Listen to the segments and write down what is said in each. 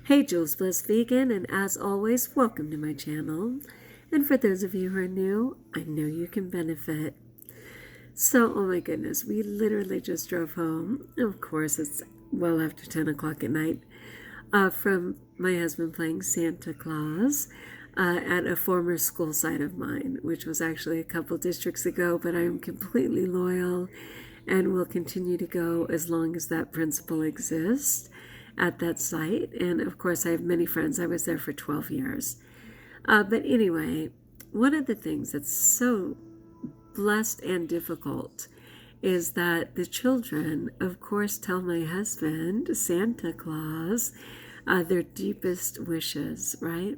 Hey, Jules Blessed Vegan, and as always, welcome to my channel. And for those of you who are new, I know you can benefit. So, oh my goodness, we literally just drove home. Of course, it's well after 10 o'clock at night from my husband playing Santa Claus at a former school site of mine, which was actually a couple districts ago, but I am completely loyal and will continue to go as long as that principal exists at that site. And of course, I have many friends. I was there for 12 years. But anyway, one of the things that's so blessed and difficult is that the children, of course, tell my husband, Santa Claus, their deepest wishes, right?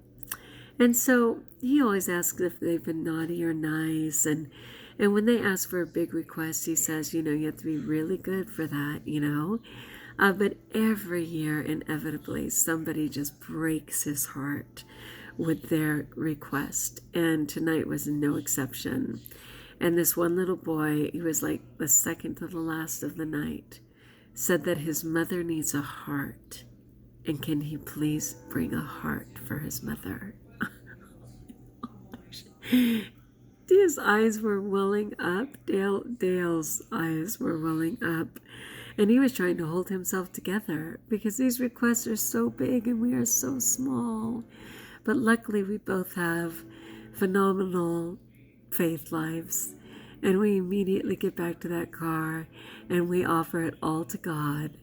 And so he always asks if they've been naughty or nice. And when they ask for a big request, he says, you have to be really good for that. But every year, inevitably, somebody just breaks his heart with their request. And tonight was no exception. And this one little boy, he was like the second to the last of the night, said that his mother needs a heart. And can he please bring a heart for his mother? His eyes were welling up. Dale's eyes were welling up. And he was trying to hold himself together because these requests are so big and we are so small. But luckily we both have phenomenal faith lives. And we immediately get back to that car and we offer it all to God.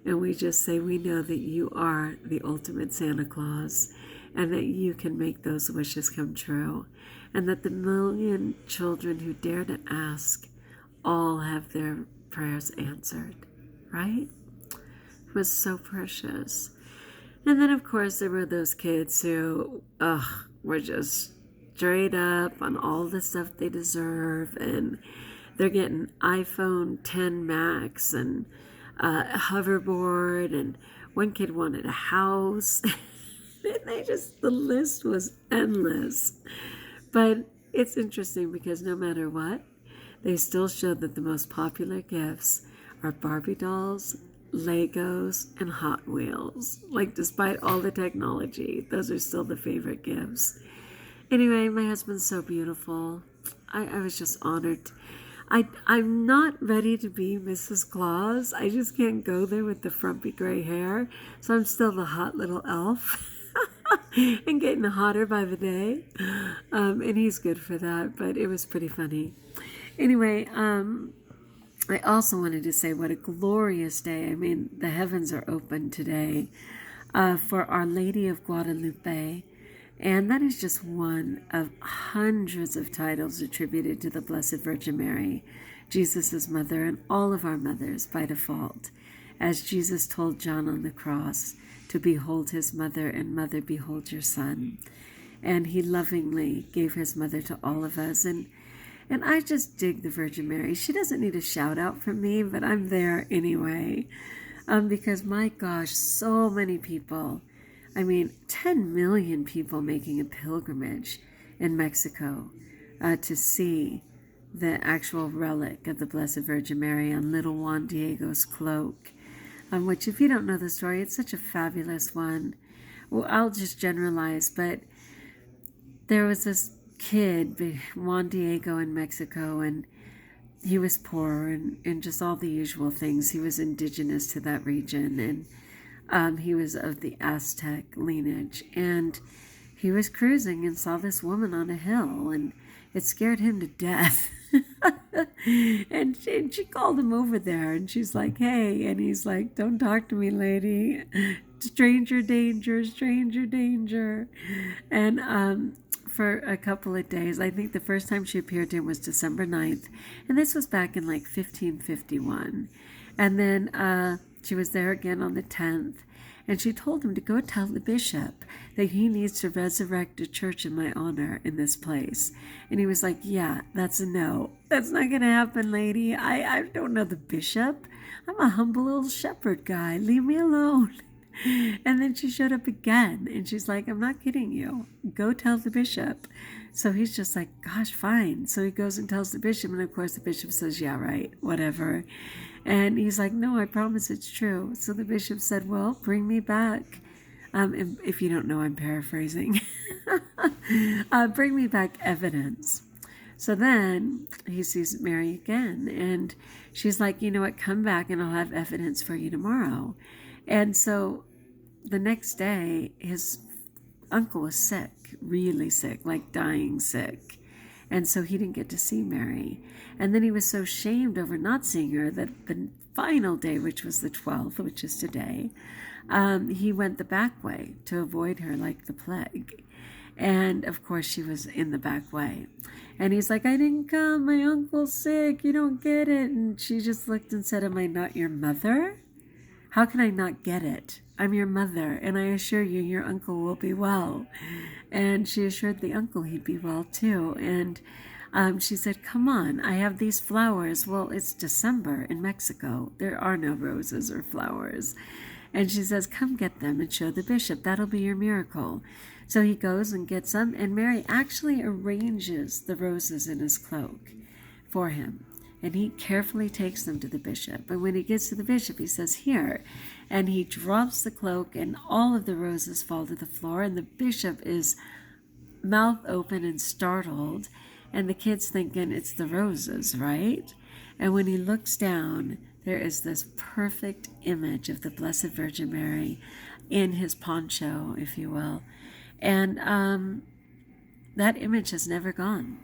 And we just say, we know that you are the ultimate Santa Claus and that you can make those wishes come true. And that the million children who dare to ask all have their prayers answered. Right? It was so precious. And then, of course, there were those kids who were just straight up on all the stuff they deserve. And they're getting iPhone 10 Max and a hoverboard. And one kid wanted a house. And the list was endless. But it's interesting because no matter what, they still show that the most popular gifts are Barbie dolls, Legos, and Hot Wheels. Like, despite all the technology, those are still the favorite gifts. Anyway, my husband's so beautiful. I was just honored. I'm not ready to be Mrs. Claus. I just can't go there with the frumpy gray hair. So I'm still the hot little elf. And getting hotter by the day. And he's good for that, but it was pretty funny. Anyway, I also wanted to say what a glorious day. I mean, the heavens are open today for Our Lady of Guadalupe. And that is just one of hundreds of titles attributed to the Blessed Virgin Mary, Jesus' mother, and all of our mothers by default. As Jesus told John on the cross to behold his mother, and mother, behold your son. And he lovingly gave his mother to all of us. And I just dig the Virgin Mary. She doesn't need a shout out from me, but I'm there anyway. Because my gosh, so many people, 10 million people making a pilgrimage in Mexico to see the actual relic of the Blessed Virgin Mary on little Juan Diego's cloak. Which, if you don't know the story, it's such a fabulous one. Well, I'll just generalize, but there was this kid, Juan Diego, in Mexico, and he was poor and just all the usual things. He was indigenous to that region, and he was of the Aztec lineage, and he was cruising and saw this woman on a hill, and it scared him to death. And she called him over there, and she's like, hey, and he's like, don't talk to me, lady. Stranger danger, stranger danger. And for a couple of days, I think the first time she appeared to him was December 9th, and this was back in 1551. And then she was there again on the 10th, and she told him to go tell the bishop that he needs to resurrect a church in my honor in this place. And he was like, yeah, that's a no. That's not going to happen, lady. I don't know the bishop. I'm a humble little shepherd guy. Leave me alone. And then she showed up again, and she's like, I'm not kidding you. Go tell the bishop. So he's just like, gosh, fine. So he goes and tells the bishop, and of course the bishop says, yeah, right, whatever. And he's like, no, I promise it's true. So the bishop said, well, bring me back If you don't know, I'm paraphrasing. Bring me back evidence. So then he sees Mary again, and she's like, you know what, come back and I'll have evidence for you tomorrow. And so the next day, his uncle was sick, really sick, like dying sick. And so he didn't get to see Mary. And then he was so shamed over not seeing her that the final day, which was the 12th, which is today, he went the back way to avoid her like the plague. And of course she was in the back way. And he's like, I didn't come, my uncle's sick, you don't get it. And she just looked and said, am I not your mother? How can I not get it? I'm your mother, and I assure you, your uncle will be well. And she assured the uncle he'd be well too. And she said, come on, I have these flowers. Well, it's December in Mexico. There are no roses or flowers. And she says, come get them and show the bishop. That'll be your miracle. So he goes and gets them, and Mary actually arranges the roses in his cloak for him. And he carefully takes them to the bishop. And when he gets to the bishop, he says, here. And he drops the cloak, and all of the roses fall to the floor. And the bishop is mouth open and startled. And the kid's thinking, it's the roses, right? And when he looks down, there is this perfect image of the Blessed Virgin Mary in his poncho, if you will. And that image has never gone.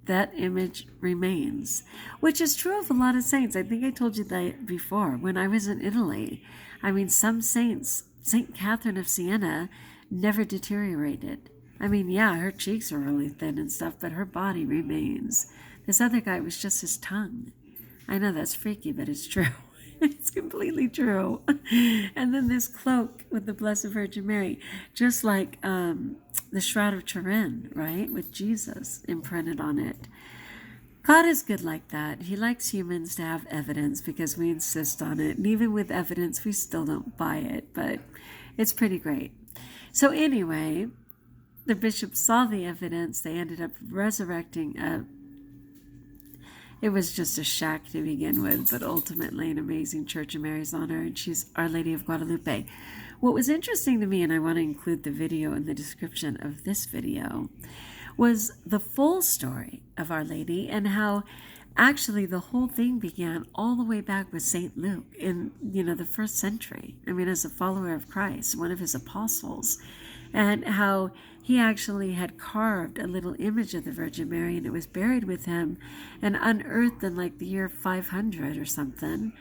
That image remains, which is true of a lot of saints. I think I told you that before when I was in Italy. I mean, some saints, St. Catherine of Siena, never deteriorated. I mean, yeah, her cheeks are really thin and stuff, but her body remains. This other guy was just his tongue. I know that's freaky, but it's true. It's completely true. And then this cloak with the Blessed Virgin Mary, just like the Shroud of Turin, right, with Jesus imprinted on it. God is good like that. He likes humans to have evidence because we insist on it. And even with evidence, we still don't buy it, but it's pretty great. So anyway, the bishop saw the evidence. They ended up resurrecting it was just a shack to begin with, but ultimately an amazing church in Mary's honor, and she's Our Lady of Guadalupe. What was interesting to me, and I want to include the video in the description of this video, was the full story of Our Lady and how actually the whole thing began all the way back with St. Luke in, the first century. I mean, as a follower of Christ, one of his apostles, and how he actually had carved a little image of the Virgin Mary, and it was buried with him and unearthed in like the year 500 or something.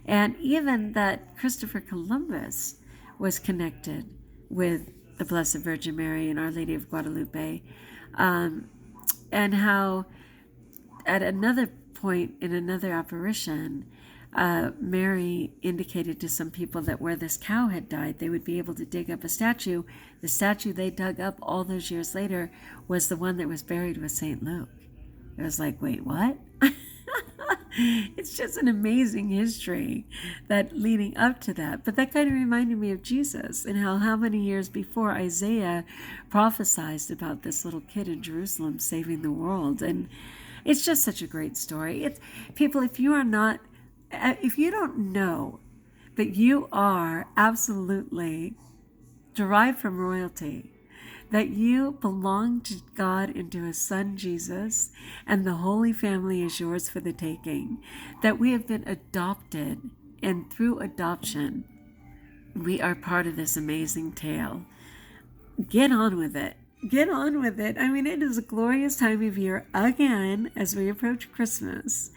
And even that Christopher Columbus was connected with the Blessed Virgin Mary and Our Lady of Guadalupe, and how at another point in another apparition, Mary indicated to some people that where this cow had died, they would be able to dig up a statue. The statue they dug up all those years later was the one that was buried with St. Luke. It was like, wait, what? It's just an amazing history that leading up to that. But that kind of reminded me of Jesus and how many years before Isaiah prophesied about this little kid in Jerusalem saving the world. And it's just such a great story. People, if you don't know that you are absolutely derived from royalty, that you belong to God and to his son Jesus, and the Holy Family is yours for the taking, that we have been adopted, and through adoption, we are part of this amazing tale. Get on with it. Get on with it. I mean, it is a glorious time of year again as we approach Christmas.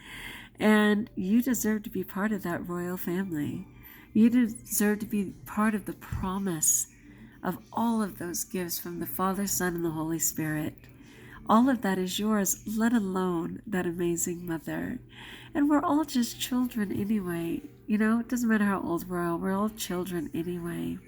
And you deserve to be part of that royal family. You deserve to be part of the promise of all of those gifts from the Father, Son, and the Holy Spirit. All of that is yours, let alone that amazing mother. And we're all just children anyway. It doesn't matter how old we're all children anyway.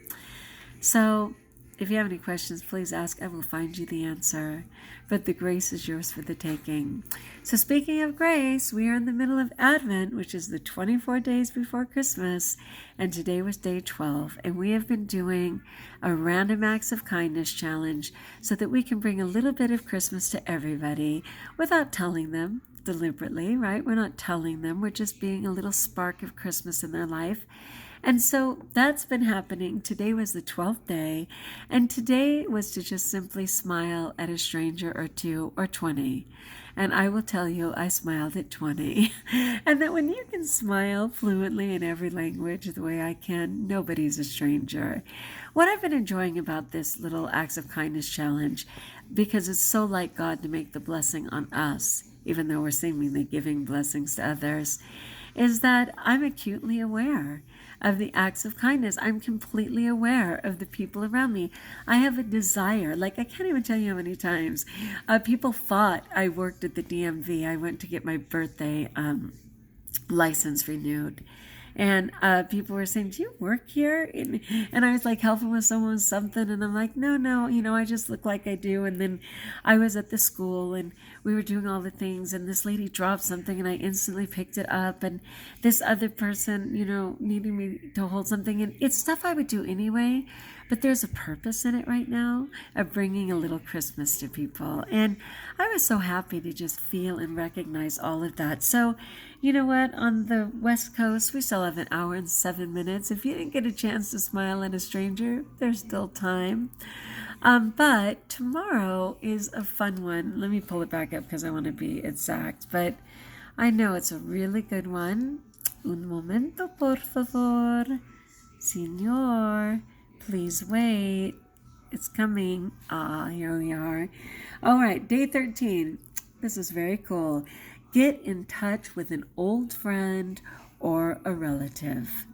So if you have any questions, please ask. I will find you the answer. But the grace is yours for the taking. So speaking of grace, we are in the middle of Advent, which is the 24 days before Christmas. And today was day 12. And we have been doing a random acts of kindness challenge so that we can bring a little bit of Christmas to everybody without telling them deliberately, right? We're not telling them. We're just being a little spark of Christmas in their life. And so that's been happening. Today was the 12th day, and today was to just simply smile at a stranger or two or 20. And I will tell you, I smiled at 20. And that when you can smile fluently in every language the way I can, nobody's a stranger. What I've been enjoying about this little Acts of Kindness challenge, because it's so like God to make the blessing on us, even though we're seemingly giving blessings to others, is that I'm acutely aware of the acts of kindness. I'm completely aware of the people around me. I have a desire, like I can't even tell you how many times people thought I worked at the DMV. I went to get my birthday license renewed. And people were saying, do you work here? And I was like helping with someone with something. And I'm like, no, I just look like I do. And then I was at the school and we were doing all the things. And this lady dropped something and I instantly picked it up. And this other person, needing me to hold something. And it's stuff I would do anyway. But there's a purpose in it right now of bringing a little Christmas to people. And I was so happy to just feel and recognize all of that. So, you know what? On the West Coast, we still have an hour and 7 minutes. If you didn't get a chance to smile at a stranger, there's still time. But tomorrow is a fun one. Let me pull it back up because I want to be exact. But I know it's a really good one. Un momento, por favor. Señor. Please wait. It's coming. Here we are. All right, day 13. This is very cool. Get in touch with an old friend or a relative.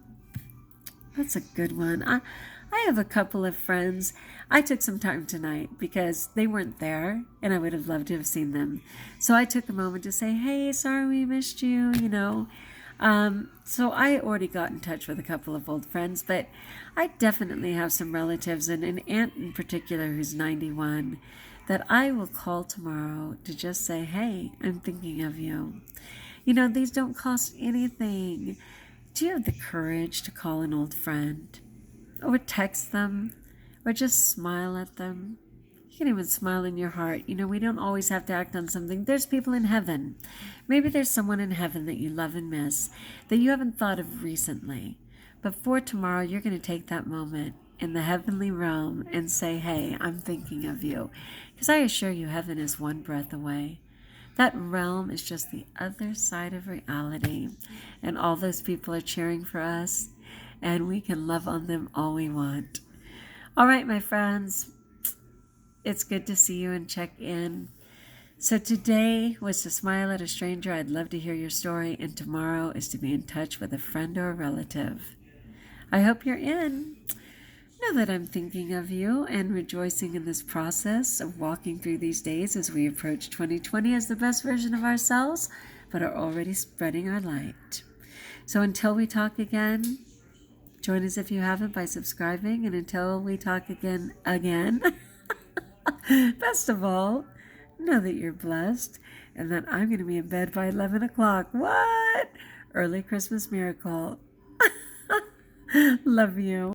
That's a good one. I have a couple of friends. I took some time tonight because they weren't there and I would have loved to have seen them. So I took a moment to say, hey, sorry we missed you, So I already got in touch with a couple of old friends, but I definitely have some relatives and an aunt in particular who's 91 that I will call tomorrow to just say, hey, I'm thinking of you. These don't cost anything. Do you have the courage to call an old friend or text them or just smile at them? You can even smile in your heart. We don't always have to act on something. There's people in heaven. Maybe there's someone in heaven that you love and miss that you haven't thought of recently. But for tomorrow, you're going to take that moment in the heavenly realm and say, hey, I'm thinking of you. Because I assure you, heaven is one breath away. That realm is just the other side of reality. And all those people are cheering for us. And we can love on them all we want. All right, my friends. It's good to see you and check in. So today was to smile at a stranger. I'd love to hear your story. And tomorrow is to be in touch with a friend or a relative. I hope you're in. Know that I'm thinking of you and rejoicing in this process of walking through these days as we approach 2020 as the best version of ourselves, but are already spreading our light. So until we talk again, join us if you haven't by subscribing. And until we talk again, best of all, know that you're blessed and that I'm going to be in bed by 11 o'clock. What? Early Christmas miracle. Love you.